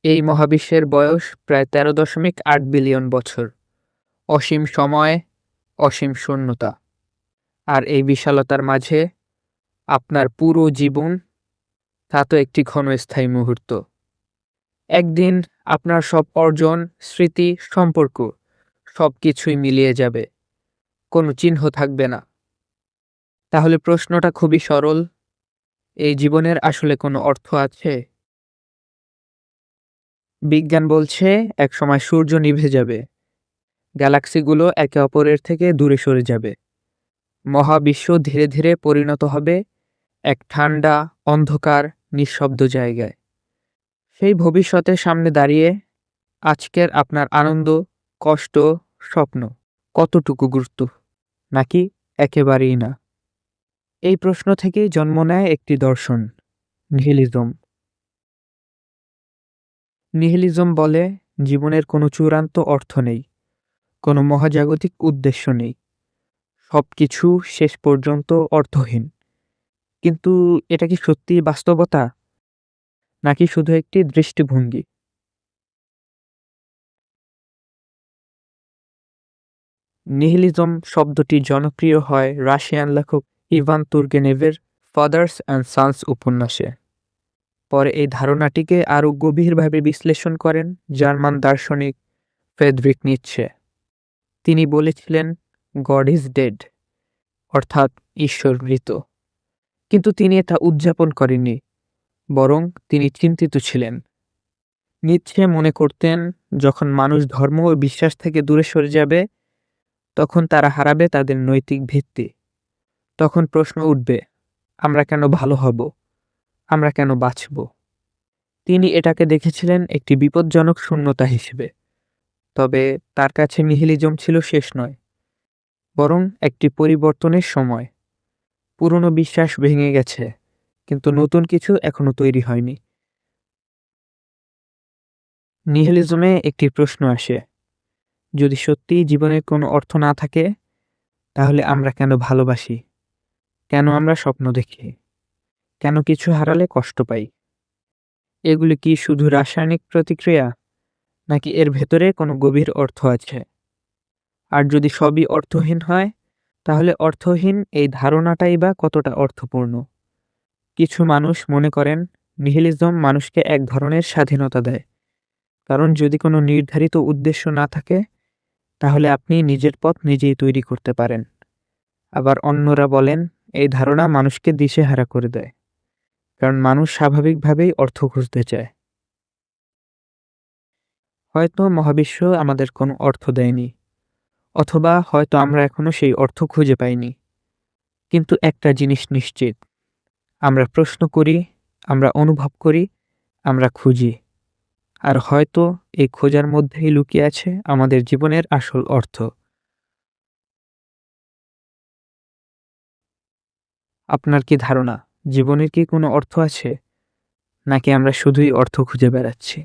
এই মহাবিশ্বের বয়স প্রায় 13.8 বিলিয়ন বছর। অসীম সময়, অসীম শূন্যতা। আর এই বিশালতার মাঝে আপনার পুরো জীবন, তা তো একটি ক্ষণস্থায়ী মুহূর্ত। একদিন আপনার সব অর্জন, স্মৃতি, সম্পর্ক সবকিছুই মিলিয়ে যাবে, কোনো চিহ্ন থাকবে না। তাহলে প্রশ্নটা খুবই সরল, এই জীবনের আসলে কোনো অর্থ আছে? বিজ্ঞান বলছে একসময় সূর্য নিভে যাবে, গ্যালাক্সিগুলো একে অপরের থেকে দূরে সরে যাবে, মহাবিশ্ব ধীরে ধীরে পরিণত হবে এক ঠান্ডা, অন্ধকার, নিঃশব্দ জায়গায়। সেই ভবিষ্যতের সামনে দাঁড়িয়ে আজকের আপনার আনন্দ, কষ্ট, স্বপ্ন কতটুকু গুরুত্ব, নাকি একেবারেই না? এই প্রশ্ন থেকেই জন্ম নেয় একটি দর্শন, নিহিলিজম। নিহিলিজম বলে জীবনের কোনো চূড়ান্ত অর্থ নেই, কোনো মহাজাগতিক উদ্দেশ্য নেই, সবকিছু শেষ পর্যন্ত অর্থহীন। কিন্তু এটা কি সত্যিই বাস্তবতা, নাকি শুধু একটি দৃষ্টিভঙ্গি? নিহিলিজম শব্দটি জনপ্রিয় হয় রাশিয়ান লেখক ইভান তুর্গেনেভের ফাদার্স অ্যান্ড সানস উপন্যাসে। পরে এই ধারণাটিকে আরও গভীরভাবে বিশ্লেষণ করেন জার্মান দার্শনিক ফ্রেডরিক নিৎসে। তিনি বলেছিলেন, গড ইজ ডেড, অর্থাৎ ঈশ্বর মৃত। কিন্তু তিনি এটা উদযাপন করেননি, বরং তিনি চিন্তিত ছিলেন। নিৎসে মনে করতেন, যখন মানুষ ধর্ম ও বিশ্বাস থেকে দূরে সরে যাবে, তখন তারা হারাবে তাদের নৈতিক ভিত্তি। তখন প্রশ্ন উঠবে, আমরা কেন ভালো হব, আমরা কেন বাঁচব? তিনি এটাকে দেখেছিলেন একটি বিপজ্জনক শূন্যতা হিসেবে। তবে তার কাছে নিহিলিজম ছিল শেষ নয়, বরং একটি পরিবর্তনের সময়। পুরনো বিশ্বাস ভেঙে গেছে, কিন্তু নতুন কিছু এখনো তৈরি হয়নি। নিহিলিজমে একটি প্রশ্ন আসে, যদি সত্যিই জীবনের কোনো অর্থ না থাকে, তাহলে আমরা কেন ভালোবাসি, কেন আমরা স্বপ্ন দেখি, কেন কিছু হারালে কষ্ট পাই? এগুলি কি শুধু রাসায়নিক প্রতিক্রিয়া, নাকি এর ভেতরে কোনো গভীর অর্থ আছে? আর যদি সবই অর্থহীন হয়, তাহলে অর্থহীন এই ধারণাটাই বা কতটা অর্থপূর্ণ? কিছু মানুষ মনে করেন নিহিলিজম মানুষকে এক ধরনের স্বাধীনতা দেয়, কারণ যদি কোনো নির্ধারিত উদ্দেশ্য না থাকে, তাহলে আপনি নিজের পথ নিজেই তৈরি করতে পারেন। আবার অন্যরা বলেন এই ধারণা মানুষকে দিশেহারা করে দেয়, কারণ মানুষ স্বাভাবিকভাবেই অর্থ খুঁজতে চায়। হয়তো মহাবিশ্ব আমাদের কোনো অর্থ দেয়নি, অথবা হয়তো আমরা এখনো সেই অর্থ খুঁজে পাইনি। কিন্তু একটা জিনিস নিশ্চিত, আমরা প্রশ্ন করি, আমরা অনুভব করি, আমরা খুঁজি। আর হয়তো এই খোঁজার মধ্যেই লুকিয়ে আছে আমাদের জীবনের আসল অর্থ। আপনার কি ধারণা, জীবনের কি কোনো অর্থ আছে, নাকি আমরা শুধুই অর্থ খুঁজে বেড়াচ্ছি?